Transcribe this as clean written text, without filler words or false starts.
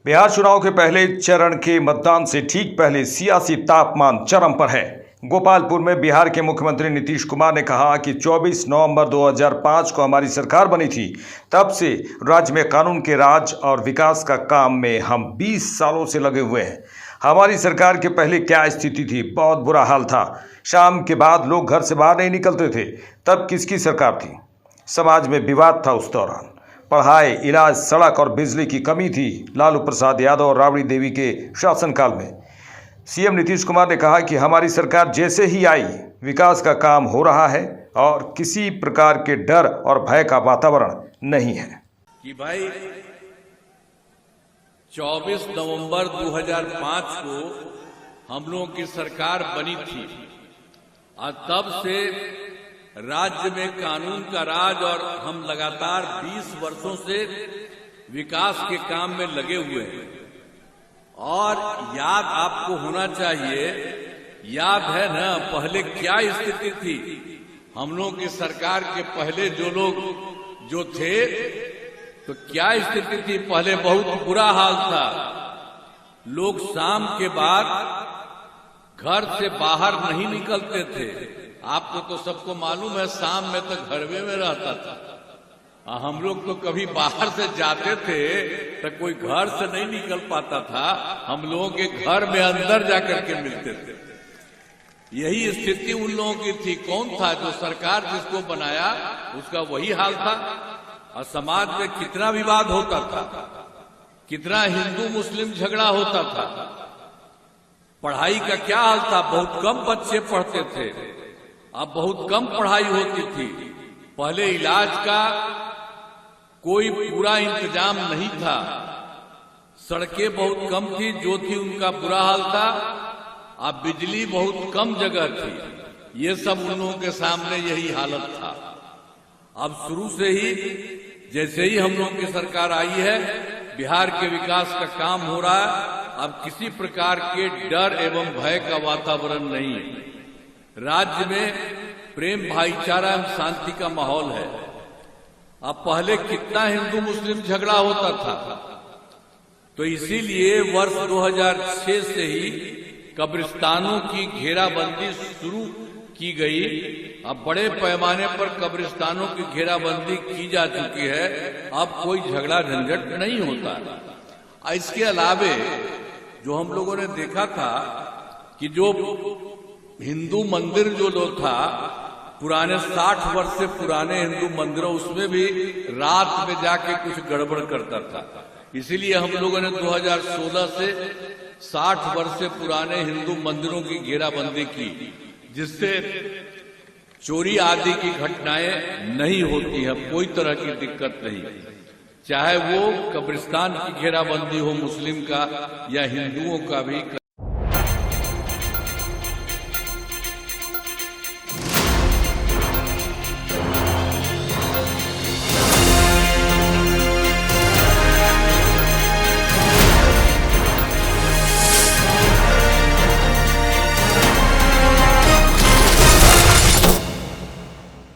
बिहार चुनाव के पहले चरण के मतदान से ठीक पहले सियासी तापमान चरम पर है। गोपालपुर में बिहार के मुख्यमंत्री नीतीश कुमार ने कहा कि 24 नवंबर 2005 को हमारी सरकार बनी थी। तब से राज्य में कानून के राज और विकास का काम में हम 20 सालों से लगे हुए हैं। हमारी सरकार के पहले क्या स्थिति थी? बहुत बुरा हाल था। शाम के बाद लोग घर से बाहर नहीं निकलते थे। तब किसकी सरकार थी? समाज में विवाद था उस दौरान। पढ़ाई, इलाज, सड़क और बिजली की कमी थी। लालू प्रसाद यादव और राबड़ी देवी के शासनकाल में सीएम नीतीश कुमार ने कहा कि हमारी सरकार जैसे ही आई विकास का काम हो रहा है और किसी प्रकार के डर और भय का वातावरण नहीं है। कि भाई 24 नवंबर 2005 को हम लोगों की सरकार बनी थी और तब से राज्य में कानून का राज और हम लगातार 20 वर्षों से विकास के काम में लगे हुए हैं। और याद आपको होना चाहिए, याद है ना पहले क्या स्थिति थी? हम लोगों की सरकार के पहले जो लोग जो थे तो क्या स्थिति थी? पहले बहुत बुरा हाल था। लोग शाम के बाद घर से बाहर नहीं निकलते थे। आपको तो सबको मालूम है, शाम में तो घरवे में रहता था। हम लोग तो कभी बाहर से जाते थे तो कोई घर से नहीं निकल पाता था। हम लोगों के घर में अंदर जाकर के मिलते थे। यही स्थिति उन लोगों की थी। कौन था जो सरकार जिसको बनाया उसका वही हाल था। और समाज में कितना विवाद होता था, कितना हिंदू मुस्लिम झगड़ा होता था। पढ़ाई का क्या हाल था? बहुत कम बच्चे पढ़ते थे। अब बहुत कम पढ़ाई होती थी। पहले इलाज का कोई पूरा इंतजाम नहीं था। सड़कें बहुत कम थी, जो थी उनका बुरा हाल था। अब बिजली बहुत कम जगह थी। ये सब उन लोगों के सामने यही हालत था। अब शुरू से ही जैसे ही हम लोगों की सरकार आई है, बिहार के विकास का काम हो रहा है। अब किसी प्रकार के डर एवं भय का वातावरण नहीं है। राज्य में प्रेम, भाईचारा एवं शांति का माहौल है। अब पहले कितना हिंदू मुस्लिम झगड़ा होता था, तो इसीलिए वर्ष 2006 से ही कब्रिस्तानों की घेराबंदी शुरू की गई। अब बड़े पैमाने पर कब्रिस्तानों की घेराबंदी की जा चुकी है। अब कोई झगड़ा झंझट नहीं होता। इसके अलावे जो हम लोगों ने देखा था कि जो हिंदू मंदिर जो लोग था, पुराने 60 वर्ष से पुराने हिंदू मंदिरों, उसमें भी रात में जाके कुछ गड़बड़ करता था। इसीलिए हम लोगों ने 2016 से 60 वर्ष से पुराने हिंदू मंदिरों की घेराबंदी की, जिससे चोरी आदि की घटनाएं नहीं होती है। कोई तरह की दिक्कत नहीं, चाहे वो कब्रिस्तान की घेराबंदी हो मुस्लिम का या हिंदुओं का भी।